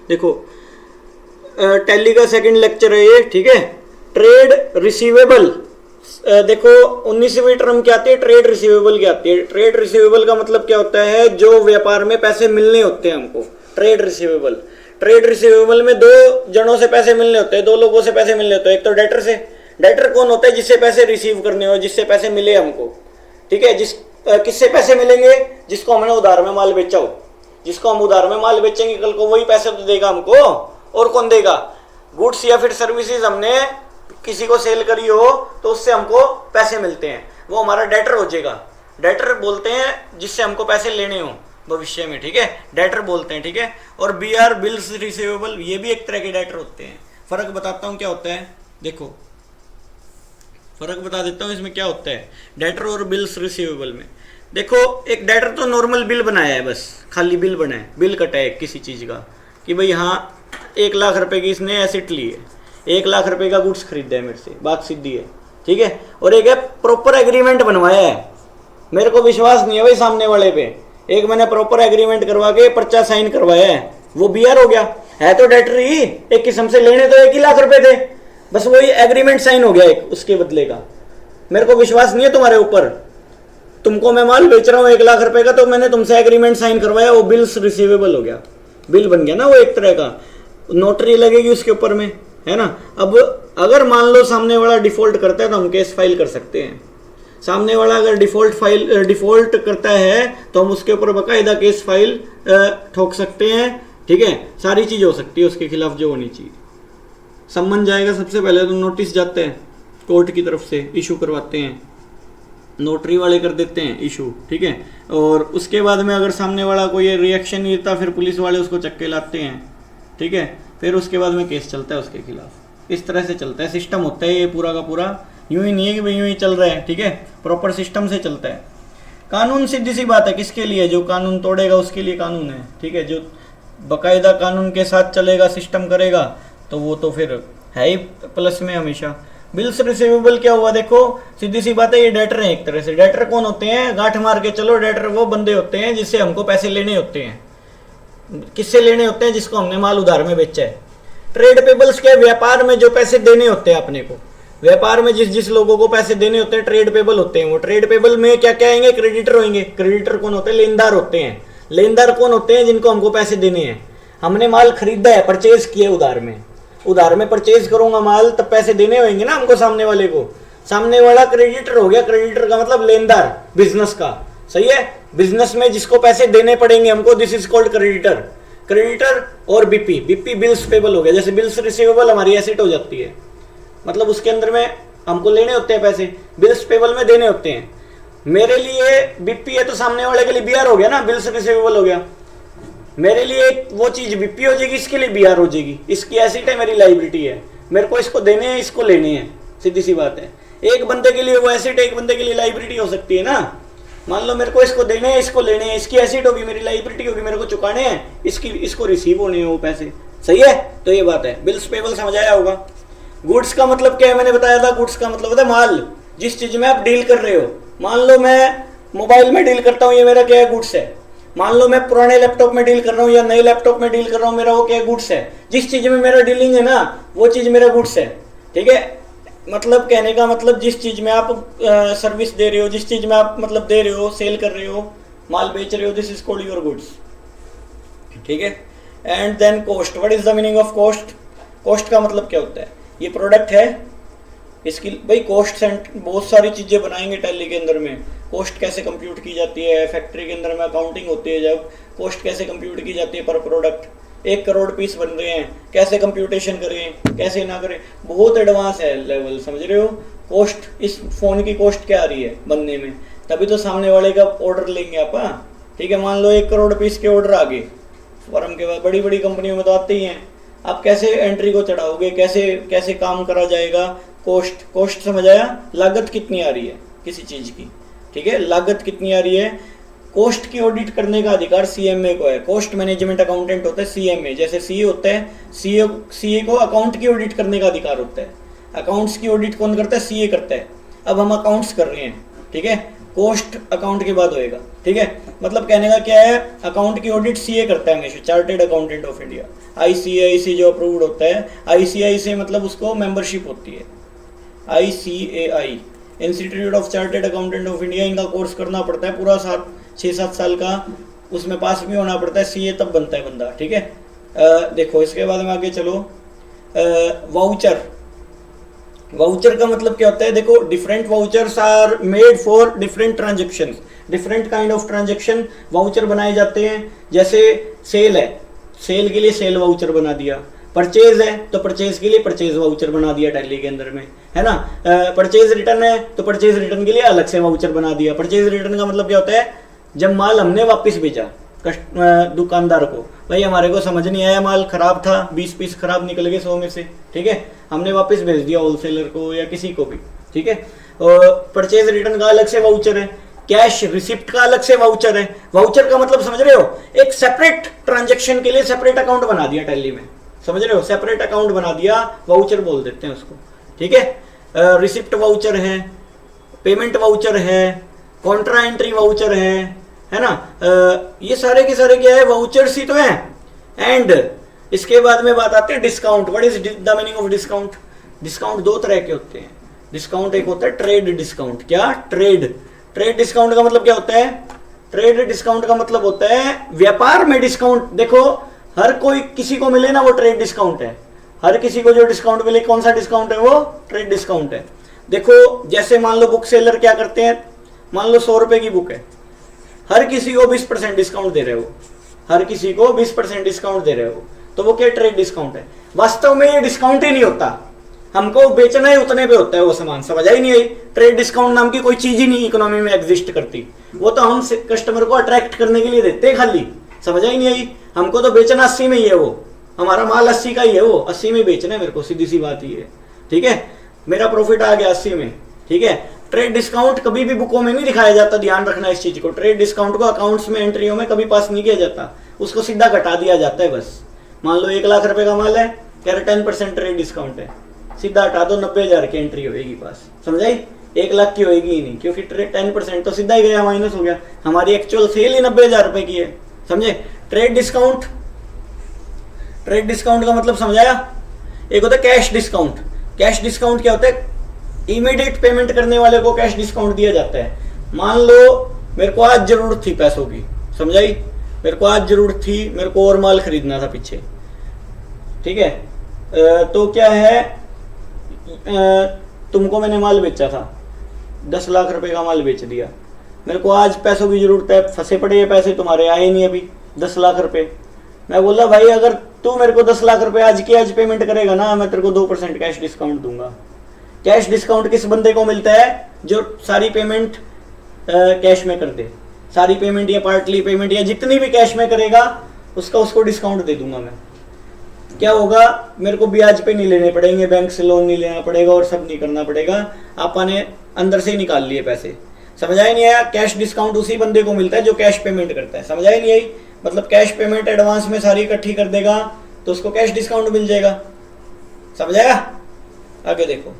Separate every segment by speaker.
Speaker 1: देखो टैली का second lecture है ये, ठीक है। ट्रेड रिसीवेबल, देखो 19वीं टर्म क्या आती है, ट्रेड रिसीवेबल क्या आती है। ट्रेड रिसीवेबल का मतलब क्या होता है, जो व्यापार में पैसे मिलने होते हैं हमको, ट्रेड रिसीवेबल। ट्रेड रिसीवेबल में दो जनों से पैसे मिलने होते हैं, दो लोगों से पैसे मिलने होते हैं। एक तो डेटर से, डेटर कौन होता है, जिससे पैसे रिसीव करने हो, जिससे पैसे मिले हमको, ठीक है। किससे पैसे मिलेंगे, जिसको हमने उधार में माल बेचा हो। जिसको हम उधार में माल बेचेंगे कल को, वही पैसे तो देगा हमको। और कौन देगा, गुड्स या फिर सर्विसेज हमने किसी को सेल करी हो तो उससे हमको पैसे मिलते हैं, वो हमारा डेटर हो जाएगा। डेटर बोलते हैं जिससे हमको पैसे लेने हो भविष्य में, ठीक है, डेटर बोलते हैं, ठीक है। और बी आर बिल्स रिसीवेबल, ये भी एक तरह के डेटर होते हैं। फर्क बताता हूँ क्या होता है, देखो फर्क बता देता हूँ इसमें क्या होता है डेटर और बिल्स रिसीवेबल में। देखो एक डेटर तो नॉर्मल बिल बनाया है, बस खाली बिल बना है, बिल कटा है किसी चीज़ का कि भाई हाँ 1 लाख रुपए की इसने एसेट ली है, 1 लाख रुपए का गुड्स खरीदा है मेरे से, बात सीधी है, ठीक है। और एक है प्रॉपर एग्रीमेंट बनवाया है, मेरे को विश्वास नहीं है भाई सामने वाले पे, एक मैंने प्रॉपर एग्रीमेंट करवा के पर्चा साइन करवाया है, वो बीआर हो गया। है तो डेटर ही, एक किस्म से लेने तो 1 ही लाख रुपए थे, बस वही एग्रीमेंट साइन हो गया एक उसके बदले का। मेरे को विश्वास नहीं है तुम्हारे ऊपर, तुमको मैं माल बेच रहा हूँ 1 लाख रुपए का, तो मैंने तुमसे एग्रीमेंट साइन करवाया, वो बिल्स रिसीवेबल हो गया, बिल बन गया ना वो एक तरह का, नोटरी लगेगी उसके ऊपर में, है ना। अब अगर मान लो सामने वाला डिफॉल्ट करता है तो हम केस फाइल कर सकते हैं। सामने वाला अगर डिफॉल्ट करता है तो हम उसके ऊपर बाकायदा केस फाइल ठोक सकते हैं, ठीक है। सारी चीज हो सकती है उसके खिलाफ जो होनी चाहिए। सम्मन जाएगा, सबसे पहले तो नोटिस जाते हैं कोर्ट की तरफ से, इशू करवाते हैं, नोटरी वाले कर देते हैं इशू, ठीक है। और उसके बाद में अगर सामने वाला कोई रिएक्शन नहीं देता, फिर पुलिस वाले उसको चक्के लाते हैं, ठीक है। फिर उसके बाद में केस चलता है उसके खिलाफ। इस तरह से चलता है, सिस्टम होता है ये पूरा का पूरा, यूं ही नहीं है कि भाई यूं ही चल रहा है, ठीक है, प्रॉपर सिस्टम से चलता है। कानून सीधी सी बात है, किसके लिए, जो कानून तोड़ेगा उसके लिए कानून है, ठीक है। जो बाकायदा कानून के साथ चलेगा, सिस्टम करेगा, तो वो तो फिर है ही प्लस में हमेशा। बिल्स रिसीवेबल क्या हुआ, देखो सीधी सी बात है, ये डेटर है एक तरह से। डेटर कौन होते हैं, गांठ मार के चलो, डेटर वो बंदे होते हैं जिससे हमको पैसे लेने होते हैं। किससे लेने होते हैं, जिसको हमने माल उधार में बेचा है। ट्रेड पेबल्स के, व्यापार में जो पैसे देने होते हैं अपने को, व्यापार में जिस जिस लोगों को पैसे देने होते हैं ट्रेड पेबल होते हैं वो। ट्रेड पेबल में क्या क्या आएंगे, क्रेडिटर होंगे। क्रेडिटर कौन होते हैं, लेनदार होते हैं। लेनदार कौन होते हैं, जिनको हमको पैसे देने हैं। हमने माल खरीदा है, परचेज किया उधार में, उधार में परचेज करूंगा माल, तब पैसे देने होंगे ना हमको सामने वाले को। सामने वाला क्रेडिटर हो गया, क्रेडिटर का मतलब लेनदार बिजनेस का, सही है। बिजनेस में जिसको पैसे देने पड़ेंगे हमको, this is called creditor. Creditor और बीपी, बीपी बिल्स पेबल हो गया। जैसे बिल्स रिसीवेबल हमारी एसेट हो जाती है, मतलब उसके अंदर में हमको लेने होते हैं पैसे, बिल्स पेबल में देने होते हैं। मेरे लिए बीपी है तो सामने वाले के लिए बीआर हो गया ना, बिल्स रिसीवेबल हो गया। मेरे लिए वो चीज बीपी हो जाएगी, इसके लिए बीआर हो जाएगी। इसकी एसेट है, मेरी लाइबिलिटी है, मेरे को इसको देने हैं, इसको लेने हैं, सीधी सी बात है। एक बंदे के लिए वो एसेट है, एक बंदे के लिए लाइबिलिटी हो सकती है ना। मान लो मेरे को इसको देने हैं, इसको लेने हैं, इसकी एसेट होगी, मेरी लाइबिलिटी होगी, मेरे को चुकाने हैं, इसको रिसीव होने हैं वो पैसे, सही है। तो ये बात है, बिल्स पेबल समझ आया होगा। गुड्स का मतलब क्या है, मैंने बताया था, गुड्स का मतलब होता है माल, जिस चीज में आप डील कर रहे हो। मान लो मैं मोबाइल में डील करता हूँ, ये मेरा क्या है, गुड्स है। मान लो मैं पुराने लैपटॉप में डील कर रहा हूँ या नए लैपटॉप में डील कर रहा हूँ, मेरा वो क्या है, गुड्स है। जिस चीज में मेरा डीलिंग है ना, वो चीज मेरा गुड्स है, ठीक है। मतलब कहने का मतलब, जिस चीज में आप सर्विस दे रहे हो, जिस चीज में आप मतलब दे रहे हो, सेल कर रहे हो, माल बेच रहे हो, this is called your goods, ठीक है। And then cost, what is the meaning of cost. Cost का मतलब क्या होता है, ये प्रोडक्ट है, इसकी भाई कॉस्ट सेंटर, बहुत सारी चीजें बनाएंगे टैली के अंदर में। कॉस्ट कैसे कंप्यूट की जाती है, फैक्ट्री के अंदर में अकाउंटिंग होती है, जब कॉस्ट कैसे कंप्यूट की जाती है पर प्रोडक्ट। 1 करोड़ पीस बन रहे हैं, कैसे कंप्यूटेशन करें, कैसे ना करें, बहुत एडवांस है लेवल, समझ रहे हो। कॉस्ट, इस फोन की कॉस्ट क्या आ रही है बनने में, तभी तो सामने वाले का ऑर्डर लेंगे आप, ठीक है। मान लो 1 करोड़ पीस के ऑर्डर आ गए फर्म के बाद, बड़ी बड़ी कंपनियों में तो आते ही हैं। आप कैसे एंट्री को चढ़ाओगे, कैसे कैसे काम करा जाएगा। कॉस्ट, कॉस्ट समझ आया, लागत कितनी आ रही है किसी चीज की, ठीक है, लागत कितनी आ रही है। कॉस्ट की ऑडिट करने का अधिकार सीएमए को है, कॉस्ट मैनेजमेंट अकाउंटेंट होता है सीएमए, जैसे सीए होता है, सीए को अकाउंट की ऑडिट करने का अधिकार होता है। अकाउंट्स की ऑडिट कौन करता है, सीए करता है। अब हम अकाउंट्स कर रहे हैं, ठीक है, कॉस्ट अकाउंट के बाद होएगा, ठीक है। मतलब कहने का क्या है, अकाउंट की ऑडिट सीए करता है हमेशा, chartered accountant of India, ICAI जो अप्रूव्ड होता है। आईसीएआई से मतलब उसको मेंबरशिप होती है, ICAI institute of chartered accountant of India, इनका कोर्स करना पड़ता है पूरा 6-7 साल का, उसमें पास भी होना पड़ता है, सीए तब बनता है बंदा, ठीक है। देखो इसके बाद में आगे चलो, वाउचर। वाउचर का मतलब क्या होता है, देखो different vouchers are made for different transaction, different kind of transaction voucher बनाए जाते हैं। जैसे सेल है, सेल के लिए सेल वाउचर बना दिया, परचेज है तो परचेज के लिए परचेज वाउचर बना दिया टैली के अंदर में, है ना। परचेज रिटर्न है तो परचेज रिटर्न के लिए अलग से वाउचर बना दिया। परचेज रिटर्न का मतलब क्या होता है, जब माल हमने वापस भेजा दुकानदार को, भाई हमारे को समझ नहीं आया, माल खराब था, 20 पीस खराब निकल गए 100 में से, ठीक है, हमने वापस भेज दिया होलसेलर को या किसी को भी, ठीक है। और परचेज रिटर्न का अलग से वाउचर है, कैश रिसिप्ट का अलग से वाउचर है। वाउचर का मतलब समझ रहे हो, एक सेपरेट ट्रांजेक्शन के लिए सेपरेट अकाउंट बना दिया टैली में, समझ रहे हो, सेपरेट अकाउंट बना दिया, वाउचर बोल देते हैं उसको, ठीक है। रिसिप्ट वाउचर है, पेमेंट वाउचर है, कॉन्ट्रा एंट्री वाउचर है ना। ये सारे के सारे क्या है, वाउचर्स ही तो है। एंड इसके बाद में बात आती है discount. What is the meaning of discount? Discount दो तरह के होते हैं। डिस्काउंट एक होता है ट्रेड डिस्काउंट। क्या? ट्रेड डिस्काउंट का मतलब क्या होता है? ट्रेड डिस्काउंट का मतलब होता है व्यापार में डिस्काउंट। देखो हर कोई किसी को मिले ना, वो ट्रेड डिस्काउंट है। हर किसी को जो डिस्काउंट मिले, कौन सा डिस्काउंट है? वो ट्रेड डिस्काउंट है। देखो जैसे मान लो बुक सेलर क्या करते हैं, मान लो 100 रुपए की बुक है, हर किसी को 20% डिस्काउंट दे रहे हो, हर किसी को 20% डिस्काउंट दे रहे हो, तो वो क्या ट्रेड डिस्काउंट है। वास्तव में ये डिस्काउंट ही नहीं होता, हमको बेचना ही उतने पे होता है वो सामान। समझ आई नहीं आई? ट्रेड डिस्काउंट नाम की कोई चीज ही नहीं इकोनॉमी में एग्जिस्ट करती। वो तो हम कस्टमर को अट्रैक्ट करने के लिए देते हैं खाली। समझ आई नहीं आई? हमको तो बेचना 80 में ही है, वो हमारा माल 80 का ही है, वो 80 में बेचना है मेरे को, सीधी सी बात ही है, ठीक है। मेरा प्रॉफिट आ गया 80 में, ठीक है। ट्रेड डिस्काउंट कभी भी बुकों में नहीं दिखाया जाता, ध्यान रखना इस चीज को। ट्रेड डिस्काउंट को अकाउंट्स में एंट्रियों में कभी पास नहीं किया जाता, उसको सीधा घटा दिया जाता है बस। मान लो 1 लाख रुपए का माल है, कह रहे 10% ट्रेड डिस्काउंट है, सीधा हटा दो, 90,000 की एंट्री होगी पास। समझाई? 1 लाख की होगी ही नहीं, क्योंकि 10% तो सीधा ही गया, माइनस हो गया। हमारी एक्चुअल सेल ही 90,000 रुपए की है, समझे। ट्रेड डिस्काउंट का मतलब समझाया। एक होता है कैश डिस्काउंट। कैश डिस्काउंट क्या होता है? इमीडिएट पेमेंट करने वाले को कैश डिस्काउंट दिया जाता है। मान लो मेरे को आज जरूरत थी पैसों की, समझाई, मेरे को आज जरूरत थी, मेरे को और माल खरीदना था पीछे, ठीक है। तो क्या है, तुमको मैंने माल बेचा था, 10 लाख रुपए का माल बेच दिया, मेरे को आज पैसों की जरूरत है, फंसे पड़े हैं पैसे, तुम्हारे आए नहीं अभी 10 लाख रुपए। मैं बोला भाई अगर तू मेरे को 10 लाख रुपए आज की आज पेमेंट करेगा ना, मैं तेरे को 2% कैश डिस्काउंट दूंगा। कैश डिस्काउंट किस बंदे को मिलता है? जो सारी पेमेंट कैश में कर दे, सारी पेमेंट या पार्टली पेमेंट या जितनी भी कैश में करेगा उसको डिस्काउंट दे दूंगा मैं। क्या होगा, मेरे को ब्याज पे नहीं लेने पड़ेंगे, बैंक से लोन नहीं लेना पड़ेगा और सब नहीं करना पड़ेगा, आपने अंदर से ही निकाल लिए पैसे। समझाई नहीं आया? कैश डिस्काउंट उसी बंदे को मिलता है जो कैश पेमेंट करता है। समझाई नहीं आई? मतलब कैश पेमेंट एडवांस में सारी इकट्ठी कर देगा तो उसको कैश डिस्काउंट मिल जाएगा। समझाया? आगे देखो,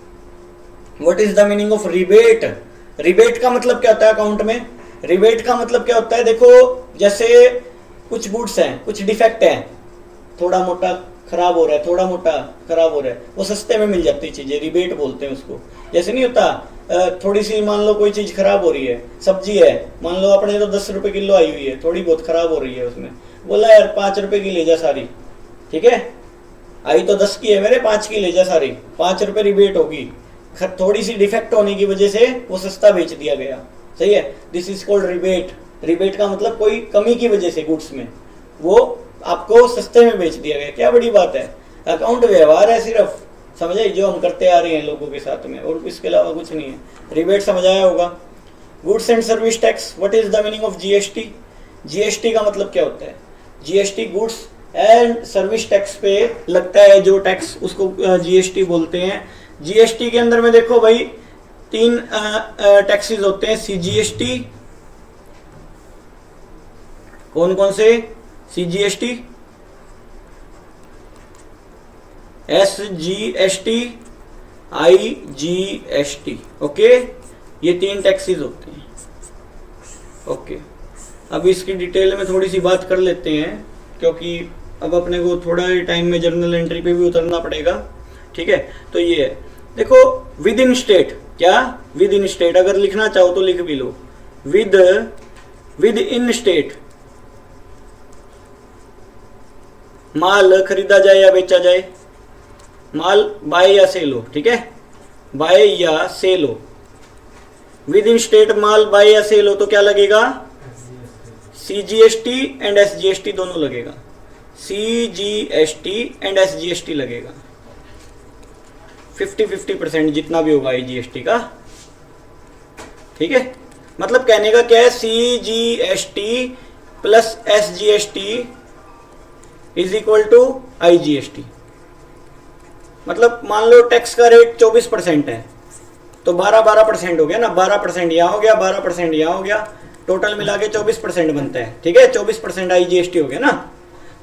Speaker 1: what is the meaning of rebate? Rebate का मतलब क्या होता है अकाउंट में? रिबेट का मतलब क्या होता है? देखो जैसे कुछ गुड्स हैं, कुछ डिफेक्ट है, थोड़ा मोटा खराब हो रहा है, थोड़ा मोटा खराब हो रहा है, वो सस्ते में मिल जाती चीजें, रिबेट बोलते हैं उसको। जैसे नहीं होता, थोड़ी सी मान लो कोई चीज खराब हो रही है, सब्जी है, मान लो अपने तो 10 रुपए किलो आई हुई है, थोड़ी बहुत खराब हो रही है, उसमें बोला यार 5 रुपए की ले जा सारी, ठीक है, आई तो 10 की है मेरे, 5 की ले जा सारी, 5 रुपए रिबेट होगी। थोड़ी सी डिफेक्ट होने की वजह से वो सस्ता बेच दिया गया, सही है, this is called rebate. Rebate का मतलब कोई कमी की वजह से गुड्स में वो आपको सस्ते में बेच दिया गया। क्या बड़ी बात है, अकाउंट व्यवहार है सिर्फ, समझे, जो हम करते आ रहे हैं लोगों के साथ में, और इसके अलावा कुछ नहीं है। रिबेट समझ आया होगा। Goods and service tax, what is the meaning of GST? GST का मतलब क्या होता है? GST goods and service tax पे लगता है जो टैक्स, उसको जीएसटी बोलते हैं। जीएसटी के अंदर में देखो भाई 3 टैक्सेस होते हैं। सीजीएसटी, कौन कौन से? सीजीएसटी, एसजीएसटी, आईजीएसटी, ओके, ये 3 टैक्सेस होते हैं। ओके, अब इसकी डिटेल में थोड़ी सी बात कर लेते हैं, क्योंकि अब अपने को थोड़ा ही टाइम में जर्नल एंट्री पे भी उतरना पड़ेगा। ठीक है, तो ये है, देखो विद इन स्टेट, क्या विद इन स्टेट, अगर लिखना चाहो तो लिख भी लो, विद इन स्टेट माल खरीदा जाए या बेचा जाए, माल बाय या सेल हो। ठीक है, बाय या सेल हो, विद इन स्टेट माल बाय या सेल हो तो क्या लगेगा, CGST एंड SGST दोनों लगेगा, CGST एंड SGST लगेगा, 50-50% जितना भी होगा IGST का। ठीक है, मतलब कहने का क्या है, CGST plus SGST is equal to IGST। मतलब मान लो टैक्स का रेट 24% है, तो 12% हो गया ना, 12% यहाँ हो गया, 12% यहाँ हो गया, टोटल मिला के 24% बनता है। ठीक है, 24% IGST हो गया ना।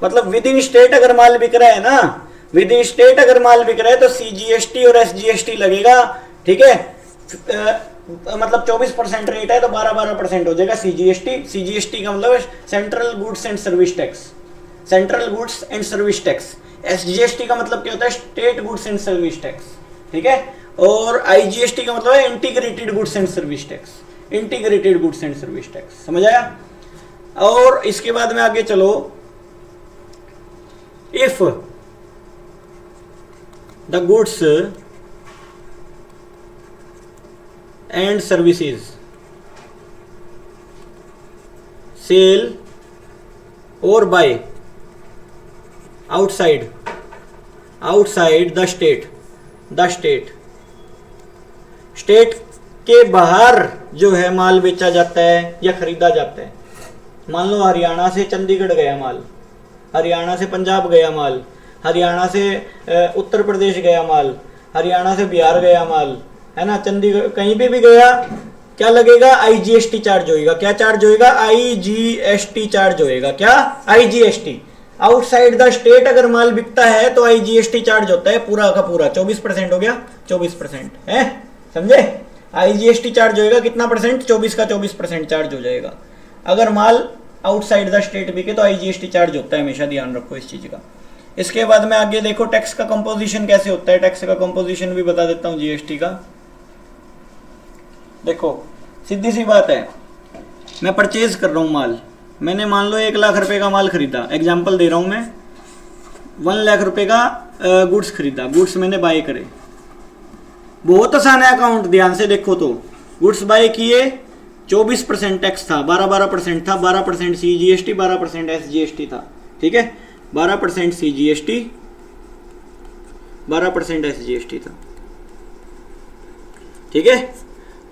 Speaker 1: मतलब विद इन स्टेट अगर माल बिक रहा है ना, विद इन स्टेट अगर माल बिक रहा है तो CGST और SGST लगेगा। ठीक है, मतलब 24% रेट है तो 12% हो जाएगा CGST का मतलब central goods and service tax, central goods and service tax. SGST का मतलब क्या होता है, state goods and service tax. ठीक है, और IGST का मतलब है integrated goods and service tax, integrated goods and service tax. समझ आया? और इसके बाद में आगे चलो, if the goods and services sell और बाय outside the state के बाहर जो है माल बेचा जाता है या खरीदा जाता है। मान लो हरियाणा से चंडीगढ़ गया माल, हरियाणा से पंजाब गया माल, हरियाणा से उत्तर प्रदेश गया माल, हरियाणा से बिहार गया माल, है ना, चंडीगढ़ कहीं पे भी गया, क्या लगेगा, IGST चार्ज होएगा। क्या चार्ज होएगा, IGST चार्ज होएगा। क्या, IGST। आउटसाइड द स्टेट अगर माल बिकता है तो IGST चार्ज होता है पूरा का पूरा, 24% हो गया, 24% है, समझे। IGST चार्ज होएगा कितना परसेंट, 24 का 24% चार्ज हो जाएगा। अगर माल आउटसाइड द स्टेट बिके तो IGST चार्ज होता है, हमेशा ध्यान रखो इस चीज का। इसके बाद में आगे देखो टैक्स का कंपोजिशन कैसे होता है, टैक्स का कंपोजिशन भी बता देता हूँ GST का। देखो सीधी सी बात है, मैं परचेज कर रहा हूँ माल, मैंने मान लो 1 लाख रुपए का माल खरीदा, एग्जाम्पल दे रहा हूँ मैं, 1 लाख रुपए का गुड्स खरीदा, गुड्स मैंने बाय करे। बहुत आसान है अकाउंट, ध्यान से देखो तो, गुड्स बाय किए, 24% टैक्स था, 12% था, 12% CGST, 12% SGST था। ठीक है, 12% CGST, 12% SGST था। ठीक है,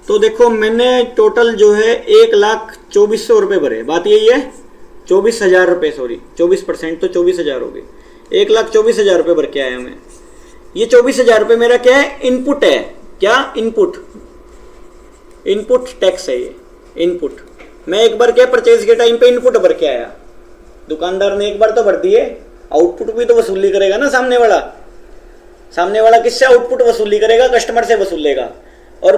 Speaker 1: तो देखो मैंने टोटल जो है 1,24,100 रुपये भरे, बात यही है, 24,000 रुपये, सॉरी 24% तो 24,000 हो गए, 1,24,000 रुपये भर के आया मैं। ये 24,000 रुपये मेरा क्या है, इनपुट है। क्या, इनपुट, इनपुट टैक्स है ये, इनपुट। मैं एक बार क्या परचेज के टाइम पे इनपुट भर के आया, दुकानदार ने एक बार तो भर दिए, आउटपुट भी तो वसूली करेगा ना सामने वाला। सामने वाला किससे आउटपुट वसूली करेगा, कस्टमर से वसूलेगा, और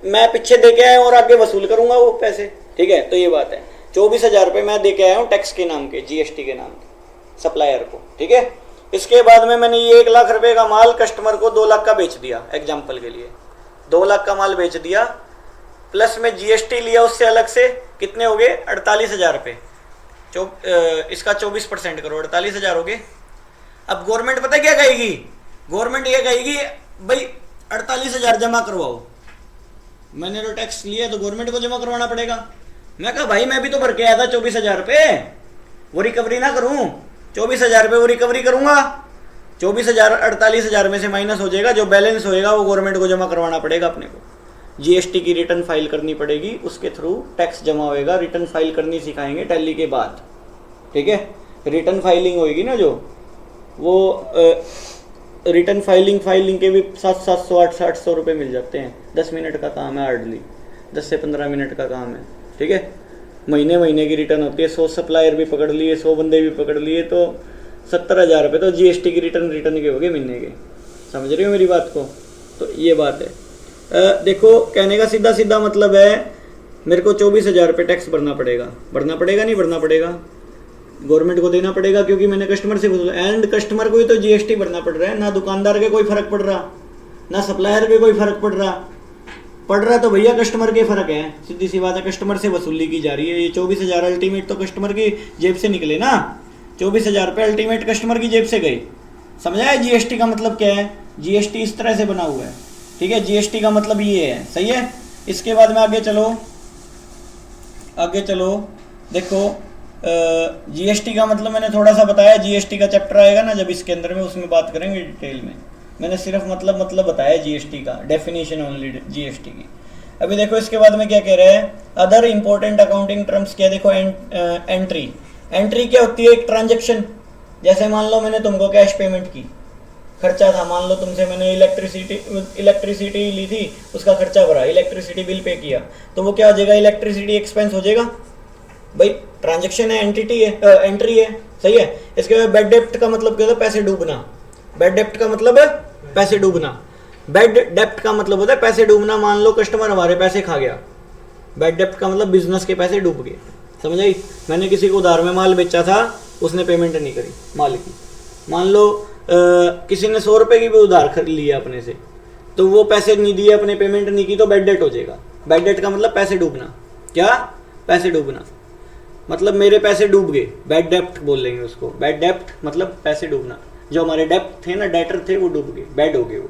Speaker 1: मैं पीछे दे के आया और आगे वसूल करूंगा वो पैसे। ठीक है, तो ये बात है, 24,000 रुपये मैं दे के आया हूँ टैक्स के नाम के, GST के नाम के सप्लायर को। ठीक है, इसके बाद में मैंने ये 1 लाख रुपए का माल कस्टमर को 2 लाख का बेच दिया, एग्जाम्पल के लिए 2 लाख का माल बेच दिया, प्लस में GST लिया उससे अलग से, कितने हो गए, 48,000 रुपये। इसका 24% करो, 48,000 हो गए। अब गवर्नमेंट पता क्या कहेगी, गवर्नमेंट ये कहेगी भाई 48,000 जमा करवाओ, मैंने तो टैक्स लिया तो गवर्नमेंट को जमा करवाना पड़ेगा। मैं कहा भाई मैं भी तो भर के आया था 24,000 रुपये, वो रिकवरी ना करूं, 24,000 रुपये वो रिकवरी करूंगा, 24,000 48,000 में से माइनस हो जाएगा, जो बैलेंस होएगा वो गवर्नमेंट को जमा करवाना पड़ेगा अपने को। GST की रिटर्न फाइल करनी पड़ेगी, उसके थ्रू टैक्स जमा होएगा। रिटर्न फाइल करनी सिखाएंगे टैली के बाद। ठीक है, रिटर्न फाइलिंग होएगी ना, जो वो रिटर्न फाइलिंग के भी 700 800 रुपये मिल जाते हैं। 10 मिनट का काम है, हार्डली 10 से 15 मिनट का काम है। ठीक है, महीने की रिटर्न होती है। 100 सप्लायर भी पकड़ लिए, 100 बंदे भी पकड़ लिए तो 70,000 रुपये तो GST की रिटर्न के हो गए महीने के। समझ रहे हो मेरी बात को? तो ये बात है। देखो कहने का सीधा मतलब है मेरे को 24,000 रुपये टैक्स भरना पड़ेगा नहीं भरना पड़ेगा, गवर्नमेंट को देना पड़ेगा क्योंकि मैंने कस्टमर से वसूला। एंड कस्टमर को ही तो जीएसटी भरना पड़ रहा है, ना दुकानदार के कोई फर्क पड़ रहा, ना सप्लायर के कोई फर्क पड़ रहा तो भैया कस्टमर के फर्क है, सीधी सी बात है, कस्टमर से वसूली की जा रही है। ये 24,000 अल्टीमेट तो कस्टमर की जेब से निकले ना, 24,000 रुपये अल्टीमेट कस्टमर की जेब से गए। समझा है जीएसटी का मतलब क्या है? जीएसटी इस तरह से बना हुआ है, ठीक है, जीएसटी का मतलब ये है, सही है। इसके बाद में आगे चलो देखो, जीएसटी का मतलब मैंने थोड़ा सा बताया, जीएसटी का चैप्टर आएगा ना जब इसके अंदर में, उसमें बात करेंगे डिटेल में। मैंने सिर्फ मतलब बताया जीएसटी का, डेफिनेशन ओनली जीएसटी की। अभी देखो इसके बाद में क्या कह रहा है, अदर इंपॉर्टेंट अकाउंटिंग टर्म्स क्या, देखो एंट्री क्या होती है? एक ट्रांजेक्शन। जैसे मान लो मैंने तुमको कैश पेमेंट की, खर्चा था, मान लो तुमसे मैंने इलेक्ट्रिसिटी ली थी, उसका खर्चा भरा, इलेक्ट्रिसिटी बिल पे किया, तो वो क्या हो जाएगा? इलेक्ट्रिसिटी एक्सपेंस हो जाएगा भाई, ट्रांजैक्शन है, एंट्री है, सही है। इसके बाद बैड डेप्ट का मतलब क्या होता है? पैसे डूबना। बैड डेप्ट का मतलब है पैसे डूबना। बैड डेप्ट का मतलब होता है पैसे डूबना। मान लो कस्टमर हमारे पैसे खा गया, बैड डेप्ट का मतलब बिजनेस के पैसे डूब गए, समझ आई? मैंने किसी को उधार में माल बेचा था, उसने पेमेंट नहीं करी माल की, मान लो किसी ने 100 रुपये की भी उधार खरीद लिया अपने से, तो वो पैसे नहीं दिए, अपने पेमेंट नहीं की, तो बैड डेट हो जाएगा। बैड डेट का मतलब पैसे डूबना। क्या? पैसे डूबना मतलब मेरे पैसे डूब गए, बैड डेप्ट बोल लेंगे उसको। बैड डेप्ट मतलब पैसे डूबना, जो हमारे डेप्ट थे ना, डेटर थे, वो डूब गए, बैड हो गए वो,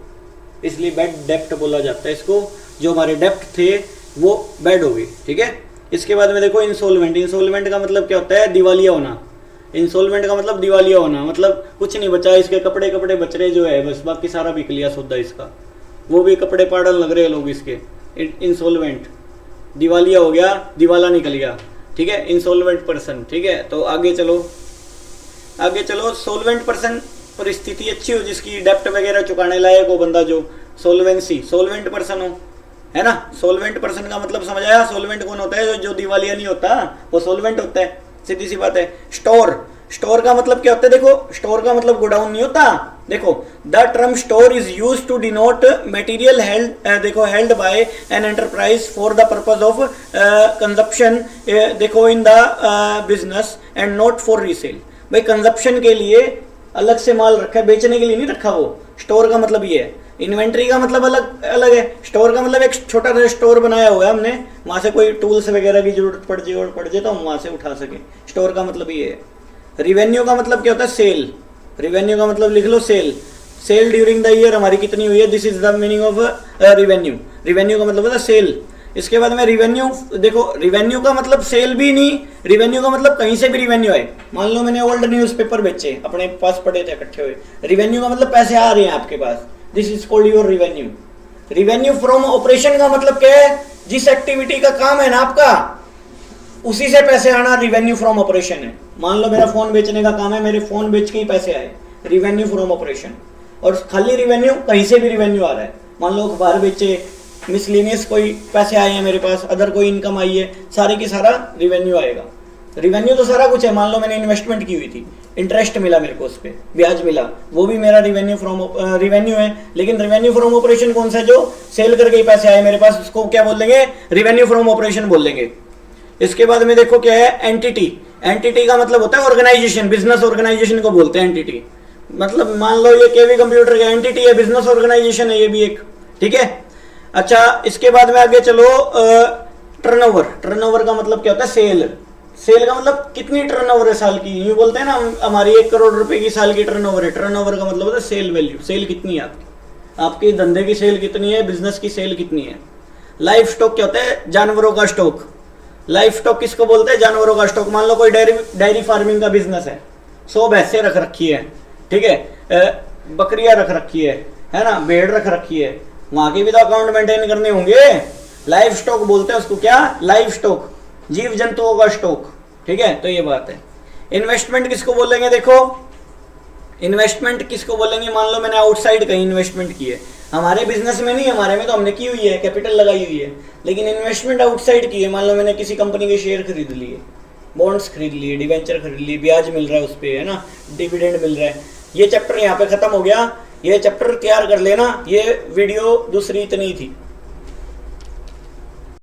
Speaker 1: इसलिए बैड डेप्ट बोला जाता है इसको। जो हमारे डेप्ट थे वो बैड हो गए, ठीक है। इसके बाद में देखो इंसॉल्वेंट का मतलब क्या होता है? दिवालिया होना। इंसॉल्वेंट का मतलब दिवालिया होना, मतलब कुछ नहीं बचा, इसके कपड़े बच रहे जो है बस, बाकी सारा बिक लिया सौदा इसका, वो भी कपड़े पाड़न लग रहे हैं लोग इसके। इंसॉल्वेंट, दिवालिया हो गया, दिवाला निकल गया, ठीक है, इंसॉल्वेंट पर्सन, ठीक है। तो आगे चलो सोल्वेंट पर्सन परिस्थिति अच्छी हो, जिसकी डेप्ट वगैरह चुकाने लायक हो बंदा, जो सोल्वेंट पर्सन हो, है ना। सोल्वेंट पर्सन का मतलब समझ आया? सोल्वेंट कौन होता है? जो दिवालिया नहीं होता वो सोल्वेंट होता है, सीधी सी बात है। स्टोर का मतलब क्या होता है? देखो स्टोर का मतलब गोडाउन नहीं होता। देखो the term store is used to denote material held by an enterprise for the purpose of consumption, देखो in the business and not for resale. भाई कंजप्शन के लिए अलग से माल रखा है, बेचने के लिए नहीं रखा वो। स्टोर का मतलब ये है। इन्वेंट्री का मतलब अलग है। स्टोर का मतलब एक छोटा सा स्टोर बनाया हुआ है हमने, वहां से कोई टूल्स वगैरह की जरूरत पड़ जाए तो हम वहां से उठा सके। स्टोर का मतलब ये है। रिवेन्यू का मतलब क्या होता है? सेल। रिवेन्यू का मतलब लिख लो सेल ड्यूरिंग द ईयर हमारी कितनी हुई है, this is the meaning of revenue. Revenue का मतलब होता है सेल। इसके बाद में रिवेन्यू, देखो रिवेन्यू का मतलब सेल भी नहीं, रिवेन्यू का मतलब कहीं से भी रिवेन्यू आए। मान लो मैंने ओल्ड न्यूज़पेपर बेचे, अपने पास पड़े थे इकट्ठे हुए, रिवेन्यू का मतलब पैसे आ रहे हैं आपके पास, this is called your revenue. Revenue from operation का मतलब क्या है? जिस एक्टिविटी का काम है ना आपका, उसी से पैसे आना रिवेन्यू फ्रॉम ऑपरेशन है। मान लो मेरा फोन बेचने का काम है, मेरे फोन बेच के ही पैसे आए, रिवेन्यू फ्रॉम ऑपरेशन। और खाली रिवेन्यू, कहीं से भी रिवेन्यू आ रहा है, मान लो अखबार बेचे, मिसलिनियस कोई पैसे आए हैं मेरे पास, अदर कोई इनकम आई है, सारे की सारा रिवेन्यू आएगा। रिवेन्यू तो सारा कुछ है। मान लो मैंने इन्वेस्टमेंट की हुई थी, इंटरेस्ट मिला मेरे को, उस पर ब्याज मिला, वो भी मेरा रिवेन्यू है। लेकिन रिवेन्यू फ्रॉम ऑपरेशन कौन सा है? जो सेल करके पैसे आए मेरे पास, उसको क्या बोल देंगे? रिवेन्यू फ्रॉम ऑपरेशन बोल देंगे। इसके बाद में देखो क्या है? एंटिटी। एंटिटी का मतलब होता है ऑर्गेनाइजेशन, बिजनेस ऑर्गेनाइजेशन को बोलते हैं एंटिटी। मतलब मान लो ये केवी कंप्यूटर का एंटिटी है, बिजनेस ऑर्गेनाइजेशन है ये भी एक, ठीक है। अच्छा इसके बाद में आगे चलो, टर्नओवर। टर्नओवर का मतलब क्या होता है? सेल का मतलब कितनी टर्नओवर है साल की, यूं बोलते हैं ना हमारी 1 करोड़ रुपए की साल की टर्नओवर है। टर्नओवर का मतलब होता है सेल वैल्यू, सेल कितनी है आपके धंधे की सेल कितनी है, बिजनेस की सेल कितनी है। लाइफ स्टॉक क्या होता है? जानवरों का स्टॉक। लाइफ स्टॉक किसको बोलते हैं? जानवरों का स्टॉक। मान लो कोई डेयरी फार्मिंग का बिजनेस है, 100 भैंसें रख रखी है, ठीक है, बकरियां रख रखी है ना, भेड़ रख रखी है, वहां के भी तो अकाउंट मेंटेन करने होंगे। लाइफ स्टॉक बोलते हैं उसको। क्या? लाइफ स्टॉक, जीव जंतुओं का स्टॉक, ठीक है। तो ये बात है। इन्वेस्टमेंट किसको बोलेंगे? देखो इन्वेस्टमेंट किसको बोलेंगे? मान लो मैंने आउटसाइड कहीं इन्वेस्टमेंट की है, हमारे बिजनेस में नहीं, हमारे में तो हमने की हुई है, कैपिटल लगाई हुई है, लेकिन इन्वेस्टमेंट आउटसाइड की है। मान लो मैंने किसी कंपनी के शेयर खरीद लिए, बॉन्ड्स खरीद लिए, डिवेंचर खरीद लिए, ब्याज मिल रहा है उस पर, है ना, डिविडेंड मिल रहा है। ये चैप्टर यहाँ पे खत्म हो गया। ये चैप्टर तैयार कर लेना, ये वीडियो दूसरी इतनी थी।